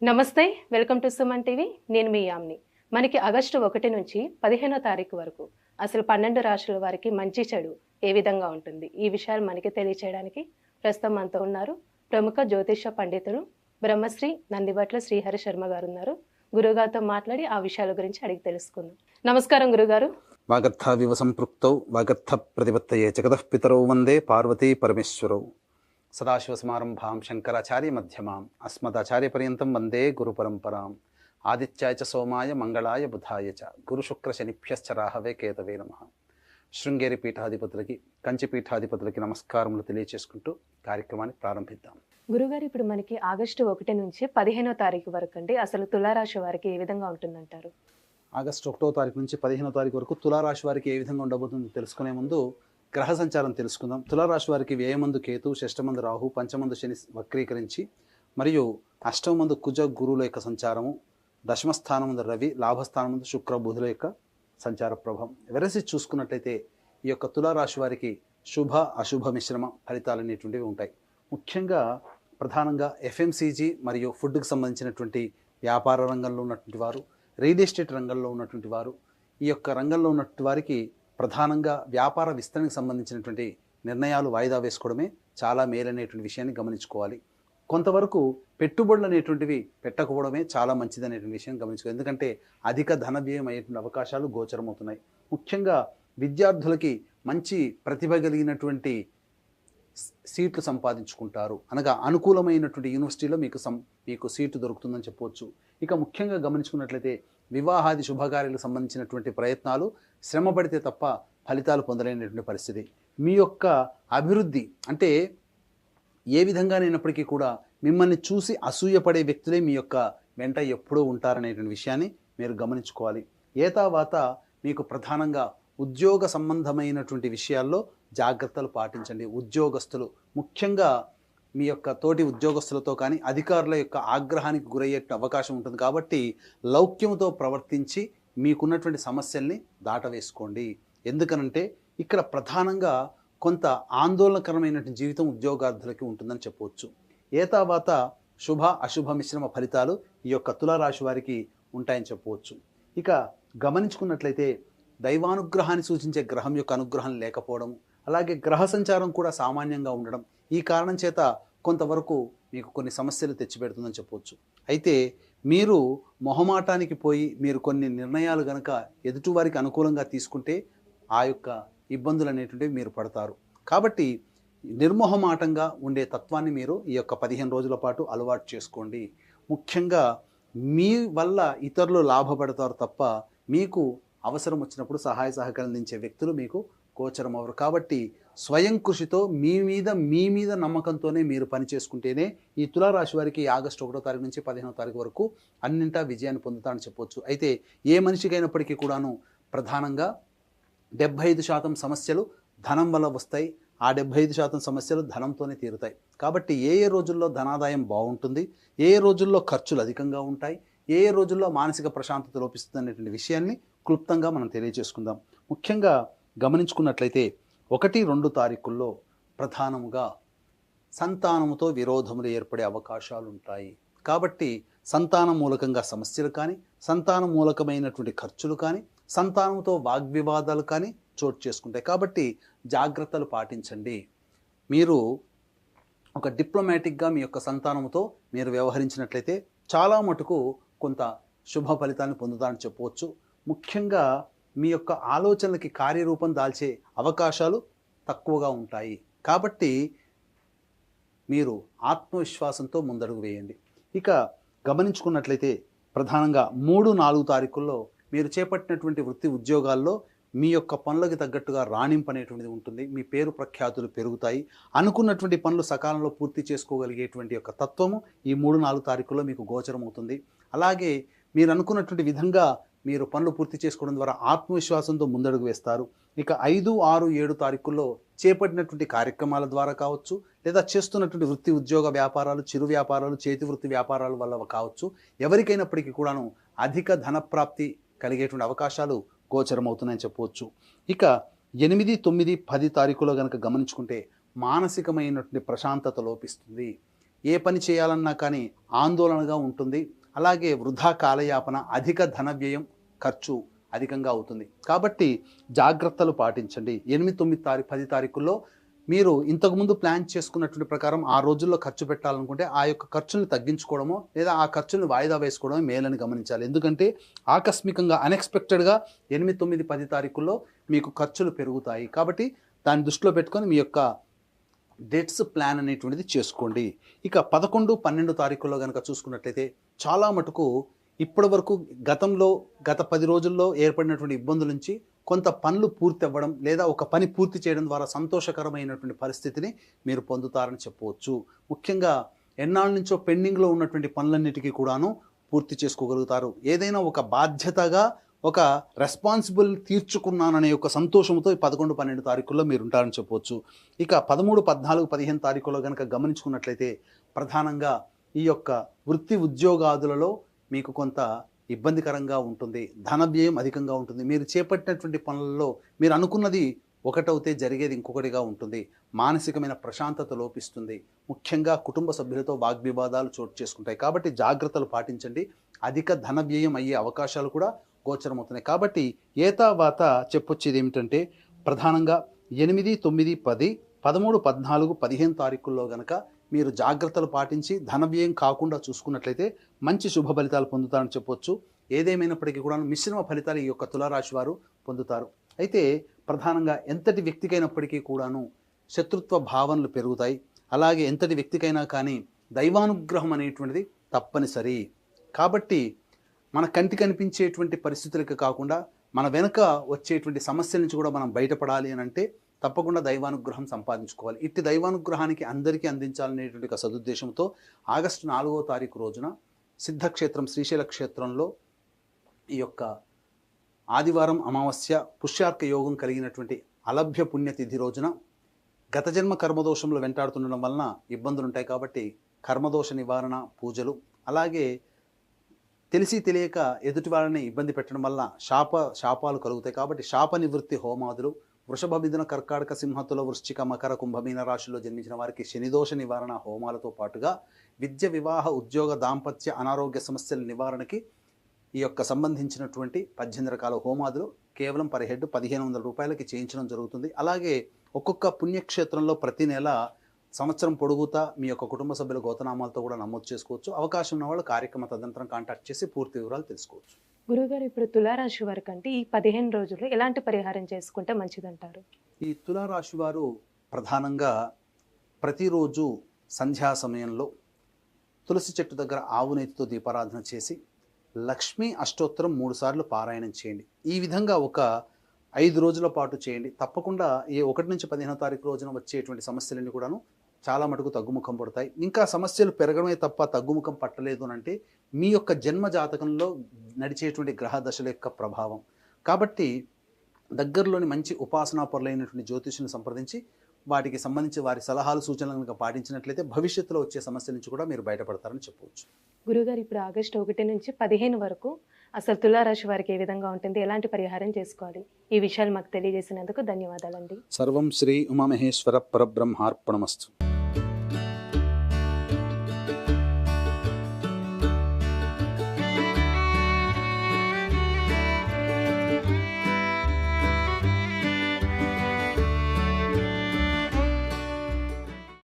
నమస్తే, welcome to Suman TV. నేను మీ యామ్ని. మనకి ఆగస్టు 1 నుంచి 15వ తారీఖు వరకు అసలు 12 రాశుల వారికి మంచి చెడు ఏ విధంగా ఉంటుంది, ఈ విషయాలు మనకి తెలియచేయడానికి ప్రస్తుతం మనతో ఉన్నారు ప్రముఖ జ్యోతిష పండితులు బ్రహ్మశ్రీ నందిబట్ల శ్రీహరి శర్మ గారు ఉన్నారు. గురుగారితో మాట్లాడి ఆ విషయాల గురించి అడిగి తెలుసుకుందాం. నమస్కారం గురుగారు. వాగర్థావివ సంపృక్తౌ వాగర్థ ప్రతిపత్తయే జగతః పితరౌ వందే పార్వతీ పరమేశ్వరౌ. సదాశివసమారంభాం శంకరాచార్య మధ్యమాం అస్మదాచార్యపర్యంతం వందే గురు పరంపరాం. ఆదిత్యాయ చ సోమాయ మంగళాయ బుధాయ చ గురుశుక్ర శనిభ్యశ్చ రాహవే కేతవే నమః. శృంగేరి పీఠాధిపతులకి, కంచి పీఠాధిపతులకి నమస్కారములు తెలియచేసుకుంటూ కార్యక్రమాన్ని ప్రారంభిద్దాం. గురుగారు, ఇప్పుడు మనకి ఆగస్టు 1 నుంచి 15వ తారీఖు వరకు అండి అసలు తులారాశి వారికి ఏ విధంగా ఉంటుందంటారు? ఆగస్టు 1వ తారీఖు నుంచి 15వ తారీఖు వరకు తులారాశి వారికి ఏ విధంగా ఉండబోతుందో తెలుసుకునే ముందు గ్రహ సంచారం తెలుసుకుందాం. తులారాశి వారికి వ్యయమందు కేతు, షష్టమందు రాహు, పంచమందు శని వక్రీకరించి, మరియు అష్టమందు కుజ గురువుల యొక్క సంచారము, దశమస్థానమందు రవి, లాభస్థానమందు శుక్ర బుధుల యొక్క సంచార ప్రభావం వెరసి చూసుకున్నట్లయితే ఈ యొక్క తులారాశి వారికి శుభ అశుభ మిశ్రమ ఫలితాలు అనేటువంటివి ఉంటాయి. ముఖ్యంగా ప్రధానంగా ఎఫ్ఎంసీజీ మరియు ఫుడ్కి సంబంధించినటువంటి వ్యాపార రంగంలో ఉన్నటువంటి వారు, రియల్ ఎస్టేట్ రంగంలో ఉన్నటువంటి వారు, ఈ యొక్క రంగంలో ఉన్నటువంటి వారికి ప్రధానంగా వ్యాపార విస్తరణకు సంబంధించినటువంటి నిర్ణయాలు వాయిదా వేసుకోవడమే చాలా మేలనేటువంటి విషయాన్ని గమనించుకోవాలి. కొంతవరకు పెట్టుబడులు అనేటువంటివి పెట్టకపోవడమే చాలా మంచిది అనేటువంటి విషయాన్ని గమనించుకోవాలి. ఎందుకంటే అధిక ధన వ్యయం అయ్యేటువంటి అవకాశాలు గోచరమవుతున్నాయి. ముఖ్యంగా విద్యార్థులకి మంచి ప్రతిభ కలిగినటువంటి సీట్లు సంపాదించుకుంటారు, అనగా అనుకూలమైనటువంటి యూనివర్సిటీలో మీకు సీటు దొరుకుతుందని చెప్పవచ్చు. ఇక ముఖ్యంగా గమనించుకున్నట్లయితే వివాహాది శుభకార్యాలకు సంబంధించినటువంటి ప్రయత్నాలు శ్రమ పడితే తప్ప ఫలితాలు పొందలేనటువంటి పరిస్థితి. మీ యొక్క అభివృద్ధి అంటే ఏ విధంగానైనప్పటికీ కూడా మిమ్మల్ని చూసి అసూయపడే వ్యక్తులే మీ యొక్క వెంట ఎప్పుడూ ఉంటారనేటువంటి విషయాన్ని మీరు గమనించుకోవాలి. ఏతావాత మీకు ప్రధానంగా ఉద్యోగ సంబంధమైనటువంటి విషయాల్లో జాగ్రత్తలు పాటించండి. ఉద్యోగస్తులు ముఖ్యంగా మీ యొక్క తోటి ఉద్యోగస్తులతో కానీ అధికారుల యొక్క ఆగ్రహానికి గురయ్యే అవకాశం ఉంటుంది. కాబట్టి లౌక్యంతో ప్రవర్తించి మీకున్నటువంటి సమస్యల్ని దాటవేసుకోండి. ఎందుకనంటే ఇక్కడ ప్రధానంగా కొంత ఆందోళనకరమైనటువంటి జీవితం ఉద్యోగార్థులకి ఉంటుందని చెప్పవచ్చు. ఏతావాత శుభ అశుభ మిశ్రమ ఫలితాలు ఈ యొక్క తులారాశి వారికి ఉంటాయని చెప్పవచ్చు. ఇక గమనించుకున్నట్లయితే దైవానుగ్రహాన్ని సూచించే గ్రహం యొక్క అనుగ్రహం లేకపోవడం, అలాగే గ్రహ సంచారం కూడా సామాన్యంగా ఉండడం, ఈ కారణం చేత కొంతవరకు మీకు కొన్ని సమస్యలు తెచ్చిపెడుతుందని చెప్పవచ్చు. అయితే మీరు మొహమాటానికి పోయి మీరు కొన్ని నిర్ణయాలు కనుక ఎదుటివారికి అనుకూలంగా తీసుకుంటే ఆ యొక్క ఇబ్బందులు అనేటువంటివి మీరు పడతారు. కాబట్టి నిర్మోహమాటంగా ఉండే తత్వాన్ని మీరు ఈ యొక్క 15 రోజుల పాటు అలవాటు చేసుకోండి. ముఖ్యంగా మీ వల్ల ఇతరులు లాభపడతారు తప్ప మీకు అవసరం వచ్చినప్పుడు సహాయ సహకారం అందించే వ్యక్తులు మీకు గోచరం అవ్వరు. కాబట్టి స్వయం కృషితో మీ మీద నమ్మకంతోనే మీరు పని చేసుకుంటేనే ఈ తులారాశి వారికి ఆగస్టు 1వ తారీఖు నుంచి 15వ తారీఖు వరకు అన్నింటా విజయాన్ని పొందుతారని చెప్పవచ్చు. అయితే ఏ మనిషికైనప్పటికీ కూడాను ప్రధానంగా 75% సమస్యలు ధనం వల్ల వస్తాయి. ఆ 75% సమస్యలు ధనంతోనే తీరుతాయి. కాబట్టి ఏ రోజుల్లో ధనాదాయం బాగుంటుంది, ఏ రోజుల్లో ఖర్చులు అధికంగా ఉంటాయి, ఏ రోజుల్లో మానసిక ప్రశాంతత లోపిస్తుంది అనేటువంటి విషయాన్ని క్లుప్తంగా మనం తెలియజేసుకుందాం. ముఖ్యంగా గమనించుకున్నట్లయితే 1-2 తారీఖుల్లో ప్రధానముగా సంతానముతో విరోధములు ఏర్పడే అవకాశాలు ఉంటాయి. కాబట్టి సంతానం మూలకంగా సమస్యలు కానీ, సంతానం మూలకమైనటువంటి ఖర్చులు కానీ, సంతానంతో వాగ్వివాదాలు కానీ చోటు చేసుకుంటాయి. కాబట్టి జాగ్రత్తలు పాటించండి. మీరు ఒక డిప్లొమాటిక్గా మీ యొక్క సంతానంతో మీరు వ్యవహరించినట్లయితే చాలా మటుకు కొంత శుభ ఫలితాన్ని పొందుతారని చెప్పవచ్చు. ముఖ్యంగా మీ యొక్క ఆలోచనలకి కార్యరూపం దాల్చే అవకాశాలు తక్కువగా ఉంటాయి. కాబట్టి మీరు ఆత్మవిశ్వాసంతో ముందడుగు వేయండి. ఇక గమనించుకున్నట్లయితే ప్రధానంగా 3-4 తారీఖుల్లో మీరు చేపట్టినటువంటి వృత్తి ఉద్యోగాల్లో మీ యొక్క పనులకు తగ్గట్టుగా రాణింపు అనేటువంటిది ఉంటుంది. మీ పేరు ప్రఖ్యాతులు పెరుగుతాయి. అనుకున్నటువంటి పనులు సకాలంలో పూర్తి చేసుకోగలిగేటువంటి యొక్క తత్వము ఈ 3-4 తారీఖుల్లో మీకు గోచరం అవుతుంది. అలాగే మీరు అనుకున్నటువంటి విధంగా మీరు పనులు పూర్తి చేసుకోవడం ద్వారా ఆత్మవిశ్వాసంతో ముందడుగు వేస్తారు. ఇక 5, 6, 7 తారీఖుల్లో చేపట్టినటువంటి కార్యక్రమాల ద్వారా కావచ్చు, లేదా చేస్తున్నటువంటి వృత్తి ఉద్యోగ వ్యాపారాలు, చిరు వ్యాపారాలు, చేతి వృత్తి వ్యాపారాల వల్ల కావచ్చు, ఎవరికైనప్పటికీ కూడాను అధిక ధనప్రాప్తి కలిగేటువంటి అవకాశాలు గోచరమవుతున్నాయని చెప్పవచ్చు. ఇక 8, 9, 10 తారీఖులో కనుక గమనించుకుంటే మానసికమైనటువంటి ప్రశాంతత లోపిస్తుంది. ఏ పని చేయాలన్నా కానీ ఆందోళనగా ఉంటుంది. అలాగే వృధా కాలయాపన, అధిక ధన వ్యయం, ఖర్చు అధికంగా అవుతుంది. కాబట్టి జాగ్రత్తలు పాటించండి. 8, 9, 10 తారీఖుల్లో మీరు ఇంతకుముందు ప్లాన్ చేసుకున్నటువంటి ప్రకారం ఆ రోజుల్లో ఖర్చు పెట్టాలనుకుంటే ఆ యొక్క ఖర్చుని తగ్గించుకోవడమో లేదా ఆ ఖర్చుని వాయిదా వేసుకోవడమో మేలని గమనించాలి. ఎందుకంటే ఆకస్మికంగా అన్ఎక్స్పెక్టెడ్గా 8, 9, 10 తారీఖుల్లో మీకు ఖర్చులు పెరుగుతాయి. కాబట్టి దాన్ని దృష్టిలో పెట్టుకొని మీ యొక్క డేట్స్ ప్లాన్ అనేటువంటిది చేసుకోండి. ఇక 11, 12 తారీఖుల్లో కనుక చూసుకున్నట్లయితే చాలా మటుకు ఇప్పటి వరకు గత 10 రోజుల్లో ఏర్పడినటువంటి ఇబ్బందుల నుంచి కొంత పనులు పూర్తి అవ్వడం లేదా ఒక పని పూర్తి చేయడం ద్వారా సంతోషకరమైనటువంటి పరిస్థితిని మీరు పొందుతారని చెప్పవచ్చు. ముఖ్యంగా ఎన్నాళ్ళ నుంచో పెండింగ్లో ఉన్నటువంటి పనులన్నిటికీ కూడాను పూర్తి చేసుకోగలుగుతారు. ఏదైనా ఒక బాధ్యతగా ఒక రెస్పాన్సిబుల్ తీర్చుకున్నాననే ఒక సంతోషంతో 11, 12 తారీఖుల్లో మీరు ఉంటారని చెప్పవచ్చు. ఇక 13, 14, 15 తారీఖుల్లో కనుక గమనించుకున్నట్లయితే ప్రధానంగా ఈ యొక్క వృత్తి ఉద్యోగాదులలో మీకు కొంత ఇబ్బందికరంగా ఉంటుంది. ధన వ్యయం అధికంగా ఉంటుంది. మీరు చేపట్టినటువంటి పనులలో మీరు అనుకున్నది ఒకటవుతే జరిగేది ఇంకొకటిగా ఉంటుంది. మానసికమైన ప్రశాంతత లోపిస్తుంది. ముఖ్యంగా కుటుంబ సభ్యులతో వాగ్వివాదాలు చోటు చేసుకుంటాయి. కాబట్టి జాగ్రత్తలు పాటించండి. అధిక ధన వ్యయం అయ్యే అవకాశాలు కూడా గోచరమవుతున్నాయి. కాబట్టి ఏతావాత చెప్పొచ్చేది ఏమిటంటే ప్రధానంగా 8, 9, 10, 13, 14, 15 తారీఖుల్లో గనక మీరు జాగ్రత్తలు పాటించి ధన వ్యయం కాకుండా చూసుకున్నట్లయితే మంచి శుభ ఫలితాలు పొందుతారని చెప్పొచ్చు. ఏదేమైనప్పటికీ కూడా మిశ్రమ ఫలితాలు ఈ యొక్క తులారాశి వారు పొందుతారు. అయితే ప్రధానంగా ఎంతటి వ్యక్తికైనప్పటికీ కూడాను శత్రుత్వ భావనలు పెరుగుతాయి. అలాగే ఎంతటి వ్యక్తికైనా కానీ దైవానుగ్రహం అనేటువంటిది తప్పనిసరి. కాబట్టి మన కంటి కనిపించేటువంటి పరిస్థితులకు కాకుండా మన వెనుక వచ్చేటువంటి సమస్యల నుంచి కూడా మనం బయటపడాలి అని అంటే తప్పకుండా దైవానుగ్రహం సంపాదించుకోవాలి. ఇట్టి దైవానుగ్రహానికి అందరికీ అందించాలనేటువంటి ఒక సదుద్దేశంతో ఆగస్టు 4వ తారీఖు రోజున సిద్ధక్షేత్రం శ్రీశైల క్షేత్రంలో ఈ యొక్క ఆదివారం అమావాస్య పుష్యార్క యోగం కలిగినటువంటి అలభ్య పుణ్యతిథి రోజున గత జన్మ కర్మదోషంలో వెంటాడుతుండడం వలన ఇబ్బందులు ఉంటాయి. కాబట్టి కర్మదోష నివారణ పూజలు, అలాగే తెలిసి తెలియక ఎదుటి వాళ్ళని ఇబ్బంది పెట్టడం వల్ల శాపాలు కలుగుతాయి. కాబట్టి శాప నివృత్తి హోమాదులు, వృషభ, మిథున, కర్కాటక, సింహతుల, వృశ్చిక, మకర, కుంభమీన రాశిలో జన్మించిన వారికి శనిదోష నివారణ హోమాలతో పాటుగా విద్య, వివాహ, ఉద్యోగ, దాంపత్య, అనారోగ్య సమస్యల నివారణకి ఈ యొక్క సంబంధించినటువంటి 18 రకాల హోమాదులు కేవలం పర్ హెడ్ 1500 రూపాయలకి చేయించడం జరుగుతుంది. అలాగే ఒక్కొక్క పుణ్యక్షేత్రంలో ప్రతి నెల సంవత్సరం పొడుగుతా మీ యొక్క కుటుంబ సభ్యుల గోతనామాలతో కూడా నమోదు చేసుకోవచ్చు. అవకాశం ఉన్న వాళ్ళు కార్యక్రమ తదనంతరం కాంటాక్ట్ చేసి పూర్తి వివరాలు తెలుసుకోవచ్చు. గురుగారు, ఇప్పుడు తులారాశి వారికి అంటే ఈ 15 రోజుల్లో ఎలాంటి పరిహారం చేసుకుంటే మంచిదంటారు? ఈ తులారాశి వారు ప్రధానంగా ప్రతిరోజు సంధ్యా సమయంలో తులసి చెట్టు దగ్గర ఆవు నెయ్యితో దీపారాధన చేసి లక్ష్మీ అష్టోత్తరం 3 సార్లు పారాయణం చేయండి. ఈ విధంగా ఒక 5 రోజుల పాటు చేయండి. తప్పకుండా 1 నుంచి 15వ తారీఖు రోజున వచ్చేటువంటి సమస్యలన్నీ కూడాను చాలా మటుకు తగ్గుముఖం పడతాయి. ఇంకా సమస్యలు పెరగడమే తప్ప తగ్గుముఖం పట్టలేదు అని అంటే మీ యొక్క జన్మ జాతకంలో నడిచేటువంటి గ్రహ దశల యొక్క ప్రభావం. కాబట్టి దగ్గరలోని మంచి ఉపాసనా పరులైనటువంటి జ్యోతిషుని సంప్రదించి వాటికి సంబంధించి వారి సలహాలు సూచనలు కనుక పాటించినట్లయితే భవిష్యత్తులో వచ్చే సమస్య నుంచి కూడా మీరు బయటపడతారని చెప్పవచ్చు. గురుగారు, ఇప్పుడు ఆగస్టు 1 నుంచి 15 వరకు అసలు తులారాశి వారికి ఏ విధంగా ఉంటుంది, ఎలాంటి పరిహారం చేసుకోవాలి, ఈ విషయాలు మాకు తెలియజేసినందుకు ధన్యవాదాలండి. సర్వం శ్రీ ఉమామహేశ్వర పరబ్రహ్మార్పణమస్తు.